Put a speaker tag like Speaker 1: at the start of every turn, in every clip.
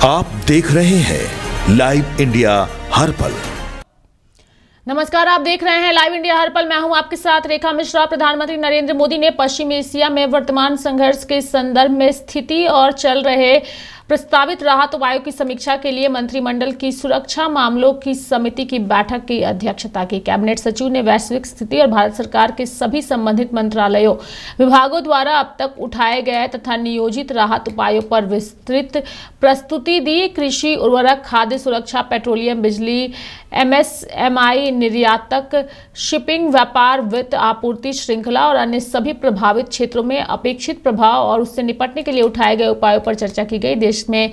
Speaker 1: आप देख रहे हैं लाइव इंडिया हर पल।
Speaker 2: नमस्कार, आप देख रहे हैं लाइव इंडिया हर पल। मैं हूं आपके साथ रेखा मिश्रा। प्रधानमंत्री नरेंद्र मोदी ने पश्चिम एशिया में वर्तमान संघर्ष के संदर्भ में स्थिति और चल रहे प्रस्तावित राहत उपायों की समीक्षा के लिए मंत्रिमंडल की सुरक्षा मामलों की समिति की बैठक की अध्यक्षता की। कैबिनेट सचिव ने वैश्विक स्थिति और भारत सरकार के सभी संबंधित मंत्रालयों विभागों द्वारा अब तक उठाए गए तथा नियोजित राहत उपायों पर विस्तृत प्रस्तुति दी। कृषि, उर्वरक, खाद्य सुरक्षा, पेट्रोलियम, बिजली, MSMI, निर्यातक, शिपिंग, व्यापार, वित्त, आपूर्ति श्रृंखला और अन्य सभी प्रभावित क्षेत्रों में अपेक्षित प्रभाव और उससे निपटने के लिए उठाए गए उपायों पर चर्चा की गई। देश में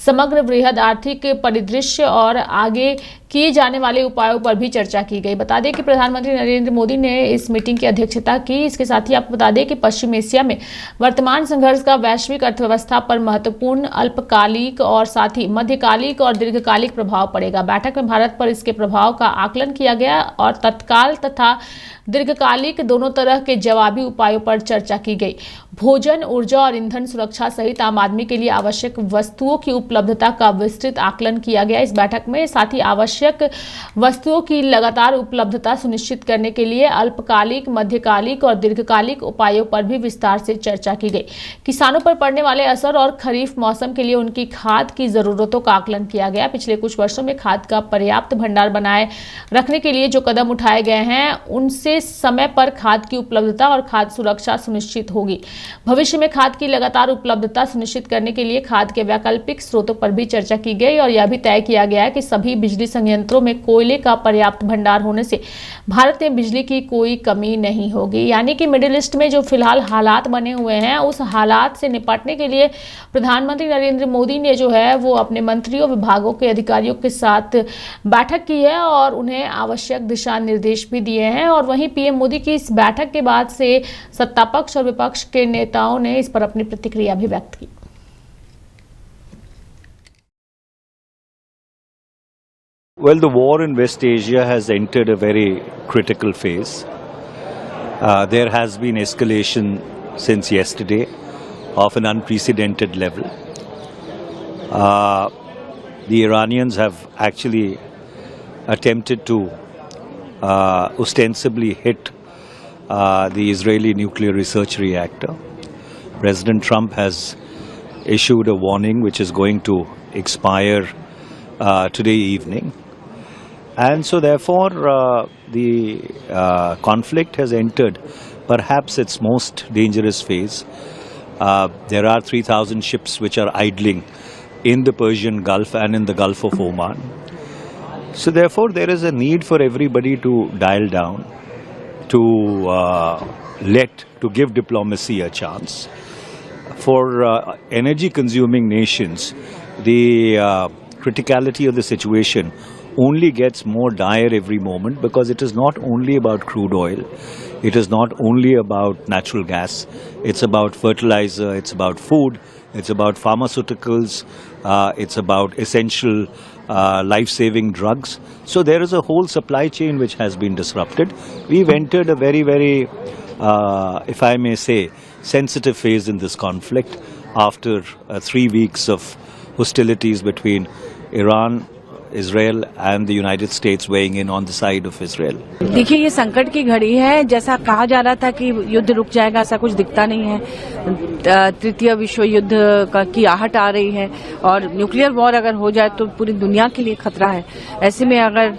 Speaker 2: समग्र वृहद आर्थिक परिदृश्य और आगे किए जाने वाले उपायों पर भी चर्चा की गई। बता दें कि प्रधानमंत्री नरेंद्र मोदी ने इस मीटिंग की अध्यक्षता की। इसके साथ ही आपको बता दें कि पश्चिम एशिया में वर्तमान संघर्ष का वैश्विक अर्थव्यवस्था पर महत्वपूर्ण अल्पकालिक और साथ ही मध्यकालिक और दीर्घकालिक प्रभाव पड़ेगा। बैठक में भारत पर इसके प्रभाव का आकलन किया गया और तत्काल तथा दीर्घकालिक दोनों तरह के जवाबी उपायों पर चर्चा की गई। भोजन, ऊर्जा और ईंधन सुरक्षा सहित आम आदमी के लिए आवश्यक वस्तुओं की उपलब्धता का विस्तृत आकलन किया गया। इस बैठक में साथ ही आवश्यक वस्तुओं की लगातार उपलब्धता सुनिश्चित करने के लिए अल्पकालिक, मध्यकालिक और दीर्घकालिक उपायों पर भी विस्तार से चर्चा की गई। किसानों पर पड़ने वाले असर और खरीफ मौसम के लिए उनकी खाद की जरूरतों का आकलन किया गया। पिछले कुछ वर्षों में खाद का पर्याप्त भंडार बनाए रखने के लिए जो कदम उठाए गए हैं उनसे समय पर खाद की उपलब्धता और खाद्य सुरक्षा सुनिश्चित होगी। भविष्य में खाद की लगातार उपलब्धता सुनिश्चित करने के लिए खाद के वैकल्पिक स्रोतों पर भी चर्चा की गई और यह भी तय किया गया है कि सभी बिजली संयंत्रों में कोयले का पर्याप्त भंडार होने से भारत में बिजली की कोई कमी नहीं होगी। यानी कि मिडिल ईस्ट में जो फिलहाल हालात बने हुए हैं उस हालात से निपटने के लिए प्रधानमंत्री नरेंद्र मोदी ने जो है वो अपने मंत्रियों, विभागों के अधिकारियों के साथ बैठक की है और उन्हें आवश्यक दिशा निर्देश भी दिए हैं। और वहीं पीएम मोदी की इस बैठक के बाद से सत्ता पक्ष और विपक्ष के नेताओं ने इस पर अपनी प्रतिक्रिया भी व्यक्त की।
Speaker 3: Well, the war in West Asia has entered a very critical phase. There has been escalation since yesterday of an unprecedented level. The Iranians have actually attempted to ostensibly hit the Israeli nuclear research reactor. President Trump has issued a warning which is going to expire today evening. And so therefore the conflict has entered perhaps its most dangerous phase. There are 3,000 ships which are idling in the Persian Gulf and in the Gulf of Oman. So therefore there is a need for everybody to dial down, to give diplomacy a chance. For energy consuming nations, the criticality of the situation only gets more dire every moment, because it is not only about crude oil, it is not only about natural gas, it's about fertilizer, it's about food, it's about pharmaceuticals, it's about essential life-saving drugs. So there is a whole supply chain which has been disrupted. We've entered a very, very, if I may say, sensitive phase in this conflict after 3 weeks of hostilities between Iran, Israel and the United States weighing in on the side of Israel.
Speaker 4: देखिए, ये संकट की घड़ी है। जैसा कहा जा रहा था कि युद्ध रुक जाएगा, ऐसा कुछ दिखता नहीं है। तृतीय विश्व युद्ध की आहट आ रही है और न्यूक्लियर वॉर अगर हो जाए तो पूरी दुनिया के लिए खतरा है। ऐसे में अगर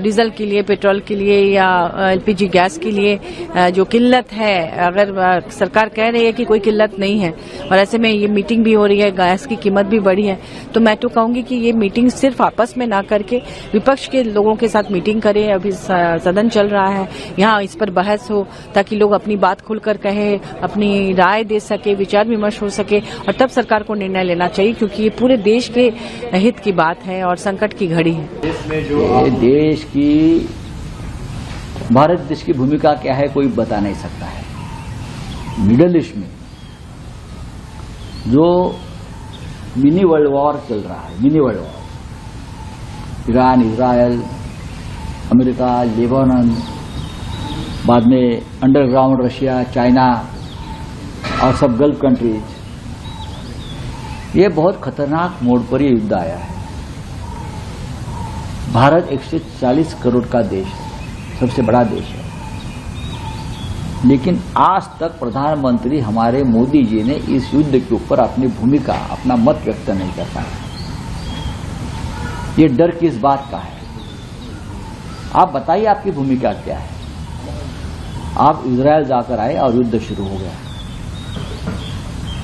Speaker 4: डीजल के लिए, पेट्रोल के लिए या LPG गैस के लिए जो किल्लत है, अगर सरकार कह रही है कि कोई किल्लत नहीं है और ऐसे में ये मीटिंग भी हो रही है, गैस की कीमत भी बढ़ी है, तो मैं तो कहूंगी कि ये मीटिंग सिर्फ आपस में ना करके विपक्ष के लोगों के साथ मीटिंग करें। अभी सदन चल रहा है, यहाँ इस पर बहस हो ताकि लोग अपनी बात खुलकर कहें, अपनी राय दे सके, विचार विमर्श हो सके और तब सरकार को निर्णय लेना चाहिए, क्योंकि ये पूरे देश के हित की बात है और संकट की घड़ी है।
Speaker 5: देश की, भारत देश की भूमिका क्या है कोई बता नहीं सकता है। मिडिल ईस्ट में जो मिनी वर्ल्ड वॉर चल रहा है, mini world war, Iran, Israel, America, Lebanon, बाद में अंडरग्राउंड रशिया, चाइना और सब गल्फ कंट्रीज, ये बहुत खतरनाक मोड़ पर ये युद्ध आया है। भारत 140 करोड़ का देश है, सबसे बड़ा देश है, लेकिन आज तक प्रधानमंत्री हमारे मोदी जी ने इस युद्ध के ऊपर अपनी भूमिका, अपना मत व्यक्त नहीं कर पाए। ये डर किस बात का है? आप बताइए, आपकी भूमिका क्या है? आप इजरायल जाकर आए और युद्ध शुरू हो गया।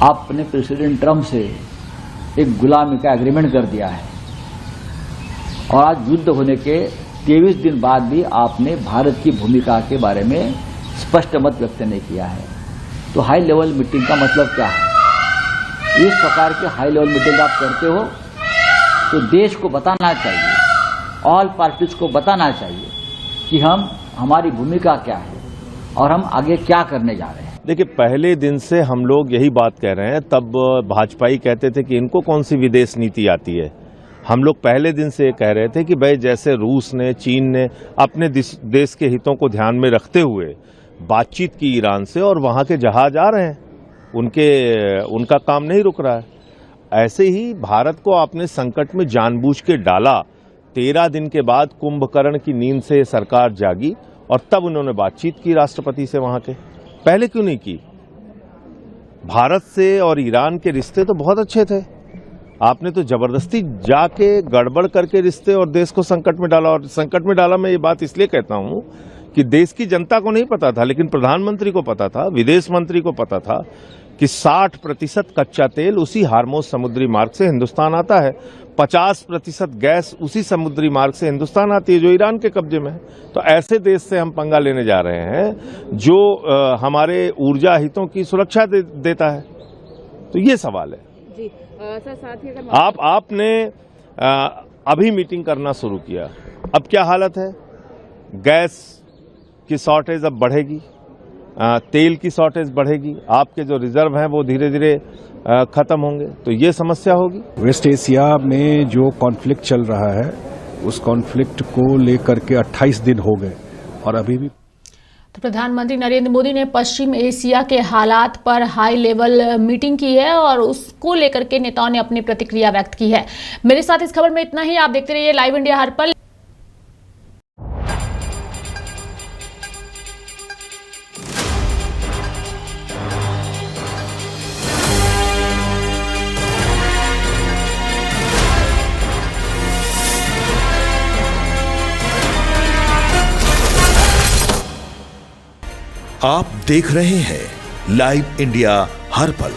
Speaker 5: आपने प्रेसिडेंट ट्रंप से एक गुलामी का एग्रीमेंट कर दिया है और आज युद्ध होने के 23 दिन बाद भी आपने भारत की भूमिका के बारे में स्पष्ट मत व्यक्त नहीं किया है। तो हाई लेवल मीटिंग का मतलब क्या है? इस प्रकार की हाई लेवल मीटिंग आप करते हो तो देश को बताना चाहिए, ऑल पार्टीज को बताना चाहिए कि हमारी भूमिका क्या है और हम आगे क्या करने जा रहे हैं।
Speaker 6: देखिए, पहले दिन से हम लोग यही बात कह रहे हैं। तब भाजपाई कहते थे कि इनको कौन सी विदेश नीति आती है। हम लोग पहले दिन से कह रहे थे कि भाई जैसे रूस ने, चीन ने अपने देश के हितों को ध्यान में रखते हुए बातचीत की ईरान से और वहां के जहाज आ रहे हैं, उनका काम नहीं रुक रहा है। ऐसे ही भारत को आपने संकट में जानबूझ के डाला। 13 दिन के बाद कुंभकर्ण की नींद से सरकार जागी और तब उन्होंने बातचीत की राष्ट्रपति से वहां के। पहले क्यों नहीं की? भारत से और ईरान के रिश्ते तो बहुत अच्छे थे। आपने तो जबरदस्ती जाके गड़बड़ करके रिश्ते और देश को संकट में डाला। और संकट में डाला, मैं ये बात इसलिए कहता हूं कि देश की जनता को नहीं पता था, लेकिन प्रधानमंत्री को पता था, विदेश मंत्री को पता था कि 60% कच्चा तेल उसी हार्मोज समुद्री मार्ग से हिंदुस्तान आता है, 50% गैस उसी समुद्री मार्ग से हिंदुस्तान आती है जो ईरान के कब्जे में है। तो ऐसे देश से हम पंगा लेने जा रहे हैं जो हमारे ऊर्जा हितों की सुरक्षा देता है। तो ये सवाल है
Speaker 4: जी। सर, साथ ही अगर
Speaker 6: आपने अभी मीटिंग करना शुरू किया, अब क्या हालत है? गैस की शॉर्टेज अब बढ़ेगी, तेल की शॉर्टेज बढ़ेगी, आपके जो रिजर्व हैं वो धीरे धीरे खत्म होंगे, तो ये समस्या होगी।
Speaker 7: वेस्ट एशिया में जो कॉन्फ्लिक्ट चल रहा है, उस कॉन्फ्लिक्ट को लेकर के 28 दिन हो गए और अभी भी।
Speaker 2: तो प्रधानमंत्री नरेंद्र मोदी ने पश्चिम एशिया के हालात पर हाई लेवल मीटिंग की है और उसको लेकर के नेताओं ने अपनी प्रतिक्रिया व्यक्त की है। मेरे साथ इस खबर में इतना ही। आप देखते रहिए लाइव इंडिया हर पल।
Speaker 1: आप देख रहे हैं लाइव इंडिया हर पल।